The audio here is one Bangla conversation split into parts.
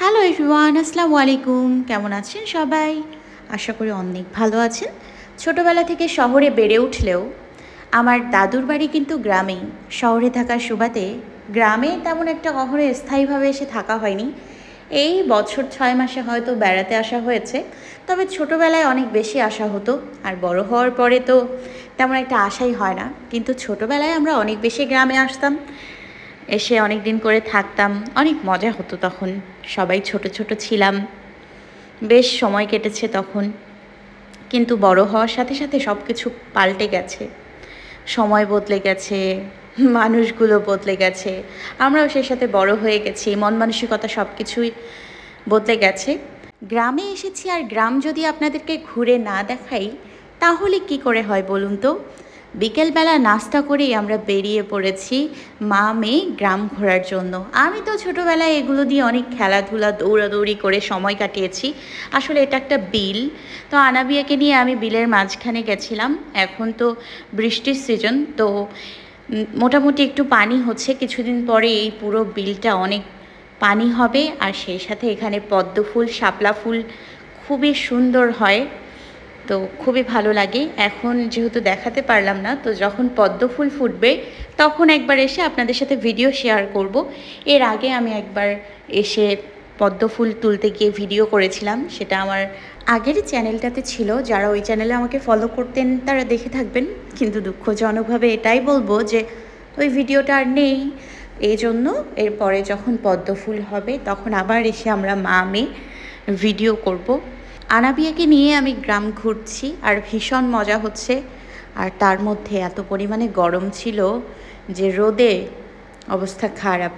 হ্যালো এভরিওয়ান, আসসালামু আলাইকুম। কেমন আছেন সবাই? আশা করি অনেক ভালো আছেন। ছোটোবেলা থেকে শহরে বেড়ে উঠলেও আমার দাদুর বাড়ি কিন্তু গ্রামেই। শহরে থাকার সুবাদে গ্রামে তেমন একটা কখনো স্থায়ীভাবে এসে থাকা হয়নি। এই বছর 6 মাসে হয়তো বেড়াতে আসা হয়েছে। তবে ছোটোবেলায় অনেক বেশি আসা হতো, আর বড় হওয়ার পরে তো তেমন একটা আশাই হয় না। কিন্তু ছোটোবেলায় আমরা অনেক বেশি গ্রামে আসতাম, এসে অনেক দিন করে থাকতাম। অনেক মজা হতো তখন। সবাই ছোট ছোট ছিলাম, বেশ সময় কেটেছে তখন। কিন্তু বড় হওয়ার সাথে সাথে সব কিছু পাল্টে গেছে। সময় বদলে গেছে, মানুষগুলো বদলে গেছে, আমরাও সেই সাথে বড় হয়ে গেছি, মন মানসিকতা সব কিছুই বদলে গেছে। গ্রামে এসেছি, আর গ্রাম যদি আপনাদেরকে ঘুরে না দেখাই তাহলে কি করে হয় বলুন তো? বিকেলবেলা নাস্তা করেই আমরা বেরিয়ে পড়েছি মা মেয়ে গ্রাম ঘোরার জন্য। আমি তো ছোটোবেলায় এগুলো দিয়ে অনেক খেলাধুলা দৌড়াদৌড়ি করে সময় কাটিয়েছি। আসলে এটা একটা বিল, তো আনাবিয়াকে নিয়ে আমি বিলের মাঝখানে গেছিলাম। এখন তো বৃষ্টির সিজন, তো মোটামুটি একটু পানি হচ্ছে। কিছুদিন পরে এই পুরো বিলটা অনেক পানি হবে, আর সেই সাথে এখানে পদ্ম ফুল শাপলা ফুল খুবই সুন্দর হয়, তো খুবই ভালো লাগে। এখন যেহেতু দেখাতে পারলাম না, তো যখন পদ্ম ফুল ফুটবে তখন একবার এসে আপনাদের সাথে ভিডিও শেয়ার করব। এর আগে আমি একবার এসে পদ্ম ফুল তুলতে গিয়ে ভিডিও করেছিলাম, সেটা আমার আগের চ্যানেলটাতে ছিল। যারা ওই চ্যানেলে আমাকে ফলো করতেন তারা দেখে থাকবেন। কিন্তু দুঃখজনকভাবে এটাই বলবো যে ওই ভিডিওটা আর নেই। এই জন্য এরপরে যখন পদ্ম ফুল হবে তখন আবার এসে আমরা মা মেয়ে ভিডিও করব। আনাবিয়াকে নিয়ে আমি গ্রাম ঘুরছি, আর ভীষণ মজা হচ্ছে। আর তার মধ্যে এত পরিমাণে গরম ছিল যে রোদে অবস্থা খারাপ।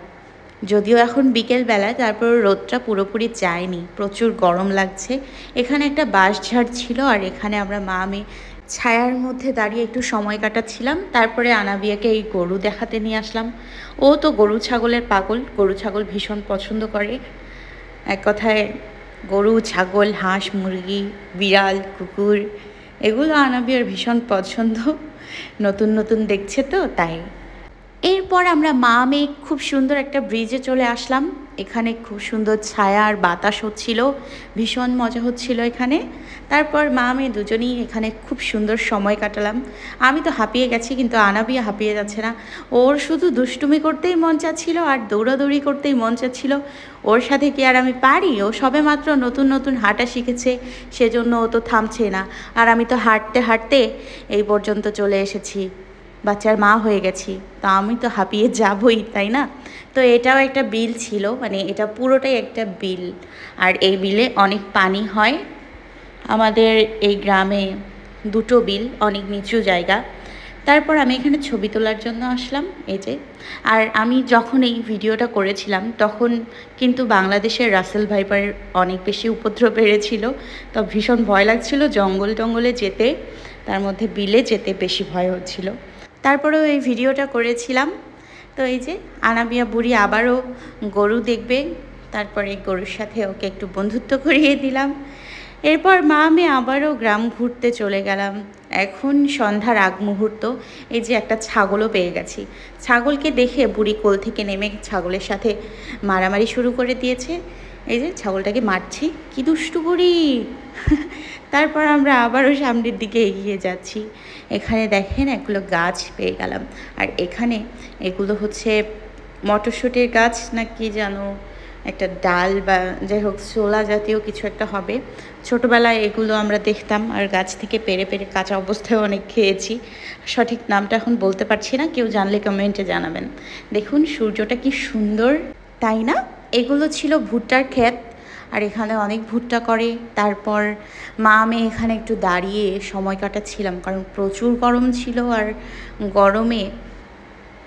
যদিও এখন বিকেলবেলা, তারপর রোদটা পুরোপুরি যায়নি, প্রচুর গরম লাগছে। এখানে একটা বাঁশঝাড় ছিল, আর এখানে আমরা মা মেয়ে ছায়ার মধ্যে দাঁড়িয়ে একটু সময় কাটাচ্ছিলাম। তারপরে আনাবিয়াকে এই গরু দেখাতে নিয়ে আসলাম। ও তো গরু ছাগলের পাগল, গরু ছাগল ভীষণ পছন্দ করে। এক কথায় গরু ছাগল হাঁস মুরগি বিড়াল কুকুর এগুলো আনাবিয়ার ভীষণ পছন্দ। নতুন নতুন দেখছে তো তাই। এরপর আমরা মা মেয়ে খুব সুন্দর একটা ব্রিজে চলে আসলাম। এখানে খুব সুন্দর ছায়া আর বাতাস হচ্ছিল, ভীষণ মজা হচ্ছিল এখানে। তারপর মা মেয়ে দুজনেই এখানে খুব সুন্দর সময় কাটালাম। আমি তো হাঁপিয়ে গেছি, কিন্তু আনাবিয়া হাঁপিয়ে যাচ্ছে না। ওর শুধু দুষ্টুমি করতেই মন চাচ্ছিল আর দৌড়াদৌড়ি করতেই মন চাচ্ছিল। ওর সাথে কি আর আমি পারি? ও সবে মাত্র নতুন নতুন হাঁটা শিখেছে, সেজন্য ও তো থামছে না। আর আমি তো হাঁটতে হাঁটতে এই পর্যন্ত চলে এসেছি, বাচ্চার মা হয়ে গেছি, তো আমি তো হাঁপিয়ে যাবই, তাই না? তো এটাও একটা বিল ছিল, মানে এটা পুরোটাই একটা বিল। আর এই বিলে অনেক পানি হয়। আমাদের এই গ্রামে দুটো বিল, অনেক নিচু জায়গা। তারপর আমি এখানে ছবি তোলার জন্য আসলাম, এই যে। আর আমি যখন এই ভিডিওটা করেছিলাম তখন কিন্তু বাংলাদেশের রাসেল ভাইপার অনেক বেশি উপদ্রব বেড়েছিল, তো ভীষণ ভয় লাগছিল জঙ্গল টঙ্গলে যেতে, তার মধ্যে বিলে যেতে বেশি ভয় হচ্ছিল। তারপরেও এই ভিডিওটা করেছিলাম। তো এই যে আনাবিয়া বুড়ি আবারও গরু দেখবে, তারপরে গরুর সাথে ওকে একটু বন্ধুত্ব করিয়ে দিলাম। এরপর মা মেয়ে আবারও গ্রাম ঘুরতে চলে গেলাম। এখন সন্ধ্যার আগ মুহূর্ত। এই যে একটা ছাগলও পেয়ে গেছি। ছাগলকে দেখে বুড়ি কোল থেকে নেমে ছাগলের সাথে মারামারি শুরু করে দিয়েছে। এই যে ছাগলটাকে মারছি, কি দুষ্টু বুড়ি। তারপর আমরা আবারও সামনের দিকে এগিয়ে যাচ্ছি। এখানে দেখেন এগুলো গাছ পেয়ে গেলাম। আর এখানে এগুলো হচ্ছে মটরশুঁটির গাছ না কি জানো, একটা ডাল বা যাই হোক ছোলা জাতীয় কিছু একটা হবে। ছোটোবেলায় এগুলো আমরা দেখতাম, আর গাছ থেকে পেরে পেরে কাঁচা অবস্থায় অনেক খেয়েছি। সঠিক নামটা এখন বলতে পারছি না, কেউ জানলে কমেন্টে জানাবেন। দেখুন সূর্যটা কি সুন্দর, তাই না? এগুলো ছিল ভুট্টার ক্ষেত, আর এখানে অনেক ভুট্টা করে। তারপর মা মেয়ে এখানে একটু দাঁড়িয়ে সময় কাটাচ্ছিলাম, কারণ প্রচুর গরম ছিল। আর গরমে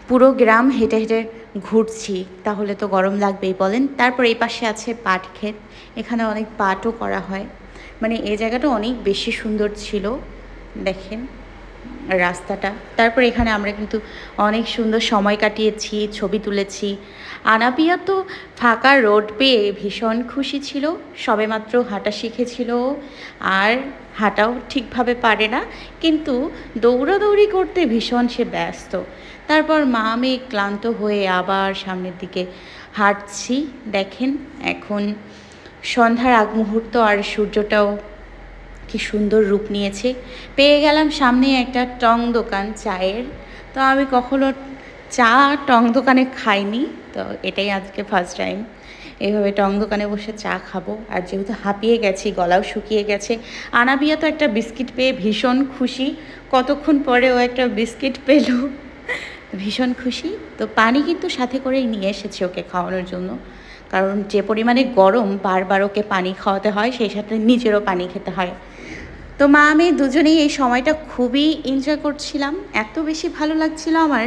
পুরো গ্রাম হেঁটে হেঁটে ঘুরছি, তাহলে তো গরম লাগবেই বলেন। তারপর এই পাশে আছে পাট ক্ষেত, এখানে অনেক পাটও করা হয়। মানে এই জায়গাটা অনেক বেশি সুন্দর ছিল, দেখেন রাস্তাটা। তারপর এখানে আমরা কিন্তু অনেক সুন্দর সময় কাটিয়েছি, ছবি তুলেছি। আনাবিয়া তো ফাঁকা রোড পেয়ে ভীষণ খুশি ছিল, সবেমাত্র হাঁটা শিখেছিল, আর হাঁটাও ঠিকভাবে পারে না, কিন্তু দৌড়াদৌড়ি করতে ভীষণ সে ব্যস্ত। তারপর মা মেয়ে ক্লান্ত হয়ে আবার সামনের দিকে হাঁটছি। দেখেন এখন সন্ধ্যার আগ মুহূর্ত, আর সূর্যটাও কি সুন্দর রূপ নিয়েছে। পেয়ে গেলাম সামনে একটা টং দোকান চায়ের। তো আমি কখনো চা টং দোকানে খাইনি, তো এটাই আজকে ফার্স্ট টাইম এইভাবে টং দোকানে বসে চা খাবো। আর যেহেতু হাঁপিয়ে গেছি, গলাও শুকিয়ে গেছে, আনাবিয়া তো একটা বিস্কিট পেয়ে ভীষণ খুশি। কতক্ষণ পরে ও একটা বিস্কিট পেল, ভীষণ খুশি। তো পানি কিন্তু সাথে করেই নিয়ে এসেছে ওকে খাওয়ানোর জন্য, কারণ যে পরিমাণে গরম বারবার ওকে পানি খাওয়াতে হয়, সেই সাথে নিজেরও পানি খেতে হয়। তো মা আমি দুজনেই এই সময়টা খুবই এনজয় করছিলাম। এত বেশি ভালো লাগছিল আমার,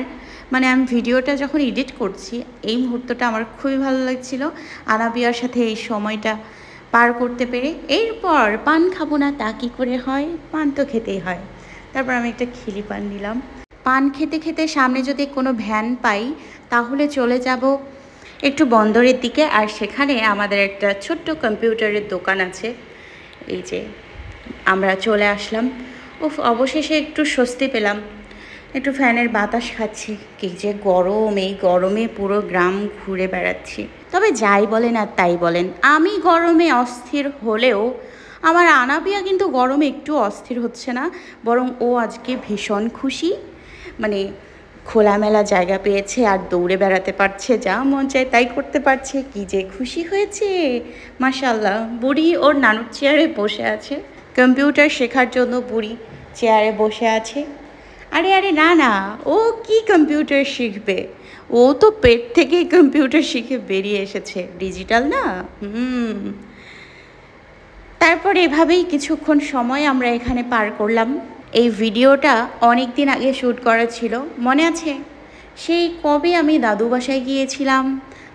মানে আমি ভিডিওটা যখন এডিট করছি এই মুহূর্তটা আমার খুবই ভালো লাগছিল আনাবিয়ার সাথে এই সময়টা পার করতে পেরে। এরপর পান খাবো না তা কী করে হয়, পান তো খেতেই হয়। তারপর আমি একটা খিলি পান নিলাম। পান খেতে খেতে সামনে যদি কোনো ভ্যান পাই তাহলে চলে যাব একটু বন্দরের দিকে। আর সেখানে আমাদের একটা ছোট্ট কম্পিউটারের দোকান আছে। এই যে আমরা চলে আসলাম। অবশেষে একটু স্বস্তি পেলাম, একটু ফ্যানের বাতাস খাচ্ছি। কি যে গরম, এই গরমে পুরো গ্রাম ঘুরে বেড়াচ্ছি। তবে যাই বলেন আর তাই বলেন, আমি গরমে অস্থির হলেও আমার আনাবিয়া কিন্তু গরমে একটু অস্থির হচ্ছে না, বরং ও আজকে ভীষণ খুশি। মানে খোলামেলা জায়গা পেয়েছে আর দৌড়ে বেড়াতে পারছে, যা মন চায় তাই করতে পারছে। কি যে খুশি হয়েছে, মাশাআল্লাহ। বুড়ি ওর নানুর চেয়ারে বসে আছে, কম্পিউটার শেখার জন্য বুড়ি চেয়ারে বসে আছে। আরে আরে না না, ও কি কম্পিউটার শিখবে, ও তো পেট থেকেই কম্পিউটার শিখে বেরিয়ে এসেছে, ডিজিটাল না। তারপর এভাবেই কিছুক্ষণ সময় আমরা এখানে পার করলাম। এই ভিডিওটা অনেক দিন আগে শ্যুট করা ছিল, মনে আছে? সেই কবে আমি দাদু বাসায় গিয়েছিলাম,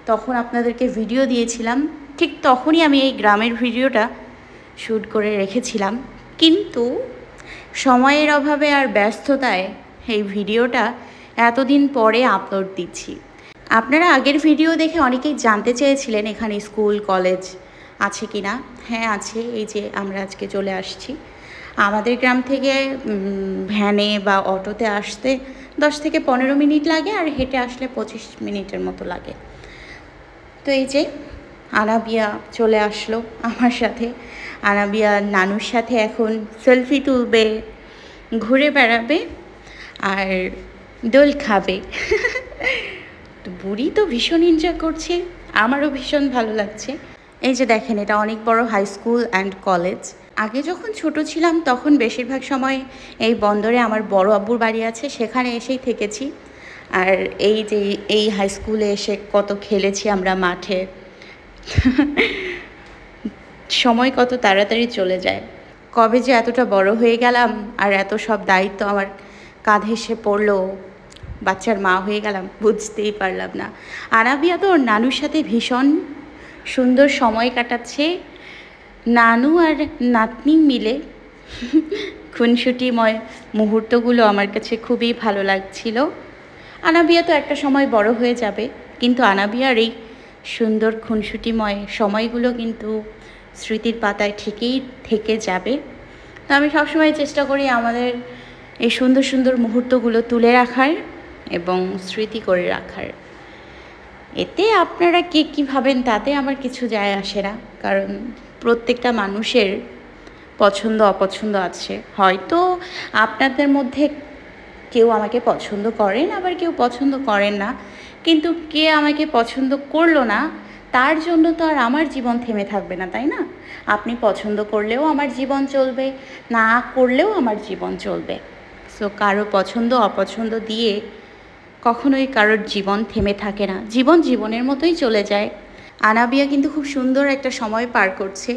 তখন আপনাদেরকে ভিডিও দিয়েছিলাম, ঠিক তখনই আমি এই গ্রামের ভিডিওটা শ্যুট করে রেখেছিলাম। কিন্তু সময়ের অভাবে আর ব্যস্ততায় এই ভিডিওটা এতদিন পরে আপলোড দিচ্ছি। আপনারা আগের ভিডিও দেখে অনেকেই জানতে চেয়েছিলেন এখানে স্কুল কলেজ আছে কি না। হ্যাঁ আছে, এই যে আমরা আজকে চলে আসছি। আমাদের গ্রাম থেকে ভ্যানে বা অটোতে আসতে 10 থেকে 15 মিনিট লাগে, আর হেঁটে আসলে 25 মিনিটের মতো লাগে। তো এই যে আনাবিয়া চলে আসলো আমার সাথে। আনাবিয়া নানুর সাথে এখন সেলফি তুলবে, ঘুরে বেড়াবে আর দোল খাবে। তো বুড়ি তো ভীষণ এনজয় করছে, আমারও ভীষণ ভালো লাগছে। এই যে দেখেন, এটা অনেক বড় হাই স্কুল অ্যান্ড কলেজ। আগে যখন ছোট ছিলাম তখন বেশিরভাগ সময় এই বন্দরে আমার বড় আব্বুর বাড়ি আছে, সেখানে এসেই থেকেছি। আর এই যে এই হাই স্কুলে এসে কত খেলেছি আমরা মাঠে। সময় কত তাড়াতাড়ি চলে যায়, কবে যে এতটা বড় হয়ে গেলাম আর এত সব দায়িত্ব আমার কাঁধে এসে পড়লো, বাচ্চার মা হয়ে গেলাম, বুঝতেই পারলাম না। আনাবিয়া তো ওর নানুর সাথে ভীষণ সুন্দর সময় কাটাচ্ছে। নানু আর নাতনি মিলে খুনসুটিময় মুহূর্তগুলো আমার কাছে খুবই ভালো লাগছিল। আনাবিয়া তো একটা সময় বড় হয়ে যাবে, কিন্তু আনাবিয়ার এই সুন্দর খুনসুটিময় সময়গুলো কিন্তু স্মৃতির পাতায় ঠিকই থেকে যাবে। তো আমি সবসময় চেষ্টা করি আমাদের এই সুন্দর সুন্দর মুহূর্তগুলো তুলে রাখার এবং স্মৃতি করে রাখার। এতে আপনারা কে কী ভাবেন তাতে আমার কিছু যায় আসে না, কারণ প্রত্যেকটা মানুষের পছন্দ অপছন্দ আছে। হয়তো আপনাদের মধ্যে কেউ আমাকে পছন্দ করেন, আবার কেউ পছন্দ করেন না, কিন্তু কে আমাকে পছন্দ করলো না তার জন্য তো আর আমার জীবন থেমে থাকবে না, তাই না? আপনি পছন্দ করলেও আমার জীবন চলবে, না করলেও আমার জীবন চলবে। সো কারো পছন্দ অপছন্দ দিয়ে কখনোই কারোর জীবন থেমে থাকে না, জীবন জীবনের মতোই চলে যায়। আনাবিয়া কিন্তু খুব সুন্দর একটা সময় পার করছে,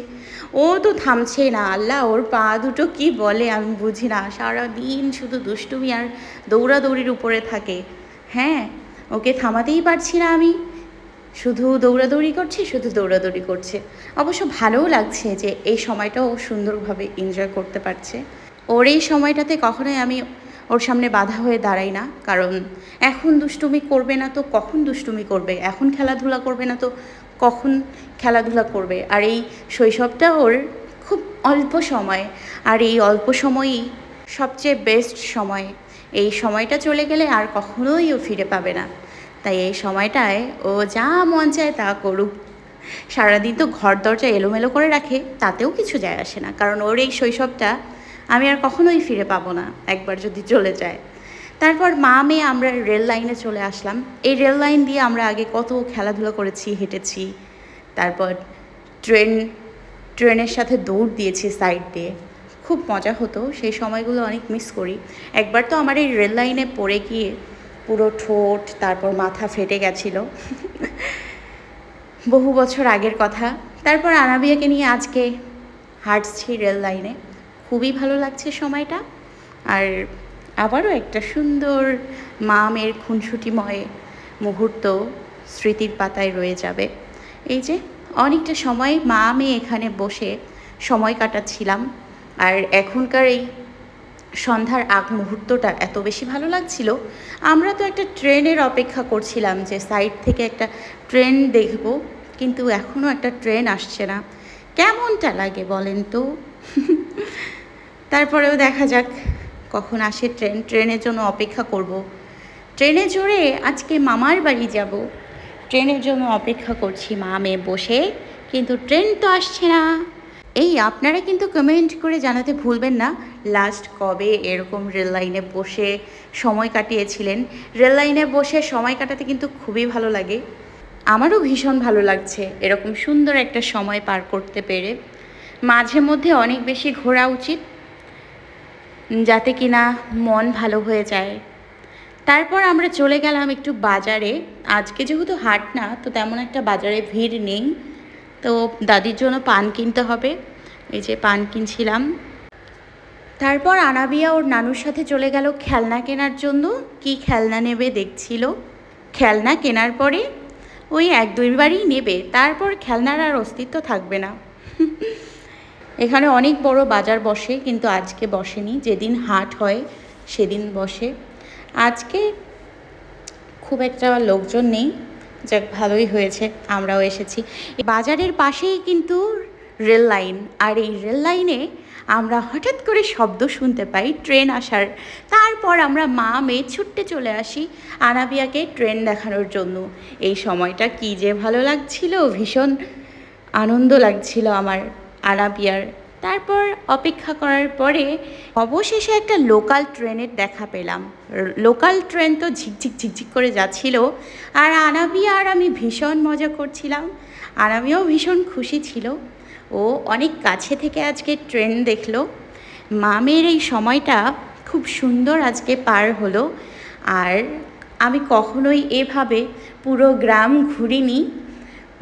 ও তো থামছেই না। আল্লাহ, ওর পা দুটো কি বলে আমি বুঝি না, সারাদিন শুধু দুষ্টুমি আর দৌড়াদৌড়ির উপরে থাকে। হ্যাঁ, ওকে থামাতেই পারছি না আমি, শুধু দৌড়াদৌড়ি করছে, শুধু দৌড়াদৌড়ি করছে। অবশ্য ভালোও লাগছে যে এই সময়টাও ও সুন্দরভাবে এনজয় করতে পারছে। ওর এই সময়টাতে কখনোই আমি ওর সামনে বাধা হয়ে দাঁড়াই না, কারণ এখন দুষ্টুমি করবে না তো কখন দুষ্টুমি করবে, এখন খেলাধুলা করবে না তো কখন খেলাধুলা করবে। আর এই শৈশবটা ওর খুব অল্প সময়, আর এই অল্প সময়ই সবচেয়ে বেস্ট সময়। এই সময়টা চলে গেলে আর কখনোই ও ফিরে পাবে না। তাই এই সময়টায় ও যা মন চায় তা করুক। সারাদিন তো ঘর দরজা এলোমেলো করে রাখে, তাতেও কিছু যায় আসে না, কারণ ওর এই শৈশবটা আমি আর কখনোই ফিরে পাবো না একবার যদি চলে যায়। তারপর মা মেয়ে আমরা রেল লাইনে চলে আসলাম। এই রেল লাইন দিয়ে আমরা আগে কত খেলাধুলা করেছি, হেঁটেছি। তারপর ট্রেনের সাথে দৌড় দিয়েছি সাইড দিয়ে, খুব মজা হতো। সেই সময়গুলো অনেক মিস করি। একবার তো আমার এই রেল লাইনে পড়ে গিয়ে পুরো ঠোঁট তারপর মাথা ফেটে গেছিলো। বহু বছর আগের কথা। তারপর আনাবিয়াকে নিয়ে আজকে হাঁটছি রেল লাইনে, খুবই ভালো লাগছে সময়টা। আর আবারও একটা সুন্দর মা মেয়ের খুনসুটিময় মুহূর্ত স্মৃতির পাতায় রয়ে যাবে। এই যে অনেকটা সময় মা মেয়ে এখানে বসে সময় কাটাচ্ছিলাম। আর এখনকার এই সন্ধ্যার আগ মুহূর্তটা এত বেশি ভালো লাগছিল। আমরা তো একটা ট্রেনের অপেক্ষা করছিলাম যে সাইড থেকে একটা ট্রেন দেখব, কিন্তু এখনও একটা ট্রেন আসছে না। কেমনটা লাগে বলেন তো? তারপরেও দেখা যাক কখন আসে ট্রেন। ট্রেনের জন্য অপেক্ষা করব। ট্রেনে চড়ে আজকে মামার বাড়ি যাব, ট্রেনের জন্য অপেক্ষা করছি মা মেয়ে বসে, কিন্তু ট্রেন তো আসছে না। এই আপনারা কিন্তু কমেন্ট করে জানাতে ভুলবেন না, লাস্ট কবে এরকম রেল লাইনে বসে সময় কাটিয়েছিলেন। রেল লাইনে বসে সময় কাটাতে কিন্তু খুবই ভালো লাগে। আমারও ভীষণ ভালো লাগছে এরকম সুন্দর একটা সময় পার করতে পেরে। মাঝে মধ্যে অনেক বেশি ঘোরা উচিত, যাতে কিনা মন ভালো হয়ে যায়। তারপর আমরা চলে গেলাম একটু বাজারে। আজকে যেহেতু হাট না, তো তেমন একটা বাজারে ভিড় নেই। তো দাদির জন্য পান কিনতে হবে, এই যে পান কিনছিলাম। তারপর আনাবিয়া ওর নানুর সাথে চলে গেল খেলনা কেনার জন্য। কি খেলনা নেবে দেখছিল। খেলনা কেনার পরে ওই 1-2 বারই নেবে, তারপর খেলনার আর অস্তিত্ব থাকবে না। এখানে অনেক বড় বাজার বসে, কিন্তু আজকে বসেনি। যেদিন হাট হয় সেদিন বসে। আজকে খুব একটা লোকজন নেই, যাক ভালোই হয়েছে আমরাও এসেছি। বাজারের পাশেই কিন্তু রেল লাইন, আর এই রেল লাইনে আমরা হঠাৎ করে শব্দ শুনতে পাই ট্রেন আসার। তারপর আমরা মা মেয়ে ছুটতে চলে আসি আনাবিয়াকে ট্রেন দেখানোর জন্য। এই সময়টা কি যে ভালো লাগছিল, ভীষণ আনন্দ লাগছিল আমার আনাবিয়ার। তারপর অপেক্ষা করার পরে অবশেষে একটা লোকাল ট্রেনের দেখা পেলাম। লোকাল ট্রেন তো ঝিকঝিক ঝিকঝিক করে যাচ্ছিল, আর আনাবিয়া আর আমি ভীষণ মজা করছিলাম। আনাবিয়াও ভীষণ খুশি ছিল, ও অনেক কাছে থেকে আজকে ট্রেন দেখলো। মামের এই সময়টা খুব সুন্দর আজকে পার হলো। আর আমি কখনোই এভাবে পুরো গ্রাম ঘুরিনি,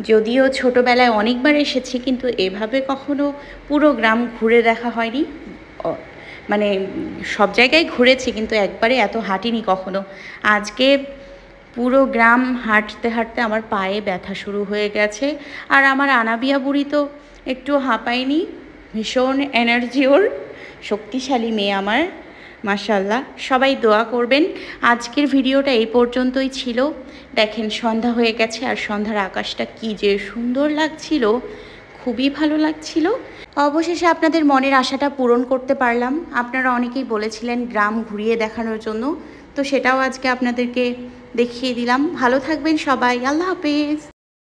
যদিও ছোটোবেলায় অনেকবার এসেছি, কিন্তু এভাবে কখনো পুরো গ্রাম ঘুরে দেখা হয়নি। মানে সব জায়গায় ঘুরেছি, কিন্তু একবারে এত হাঁটিনি কখনো। আজকে পুরো গ্রাম হাঁটতে হাঁটতে আমার পায়ে ব্যথা শুরু হয়ে গেছে। আর আমার আনাবিয়া বুড়ি তো একটু হাঁপায়নি, ভীষণ এনার্জি ওর, শক্তিশালী মেয়ে আমার, মাশাআল্লাহ। সবাই দোয়া করবেন। আজকের ভিডিওটা এই পর্যন্তই ছিল। দেখেন সন্ধ্যা হয়ে গেছে, আর সন্ধ্যার আকাশটা কি যে সুন্দর লাগছিল, খুবই ভালো লাগছিল। অবশেষে আপনাদের মনের আশাটা পূরণ করতে পারলাম। আপনারা অনেকেই বলেছিলেন গ্রাম ঘুরিয়ে দেখানোর জন্য, তো সেটাও আজকে আপনাদেরকে দেখিয়ে দিলাম। ভালো থাকবেন সবাই, আল্লাহ হাফেজ।